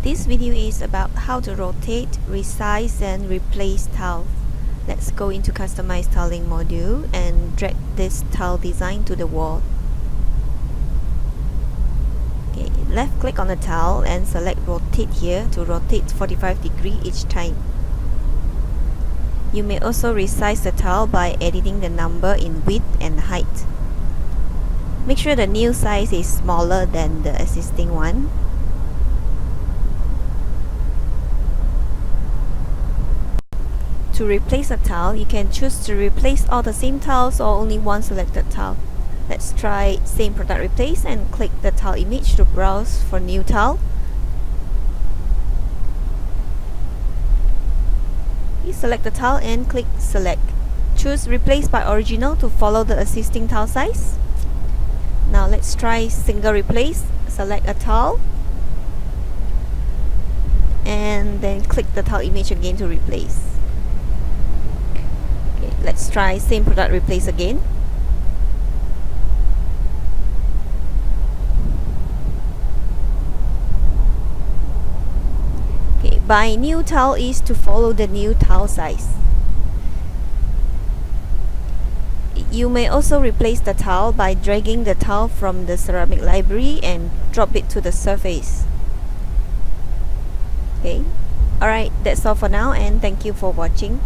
This video is about how to rotate, resize and replace tile. Let's go into Customize Tiling module and drag this tile design to the wall. Okay, left click on the tile and select rotate here to rotate 45 degrees each time. You may also resize the tile by editing the number in width and height. Make sure the new size is smaller than the existing one. To replace a tile, you can choose to replace all the same tiles or only one selected tile. Let's try same product replace and click the tile image to browse for new tile. You select the tile and click select. Choose replace by original to follow the existing tile size. Now let's try single replace. Select a tile and then click the tile image again to replace. Okay, let's try same product replace again. Okay, buy new tile is to follow the new tile size. You may also replace the tile by dragging the tile from the ceramic library and drop it to the surface. Okay, alright, that's all for now and thank you for watching.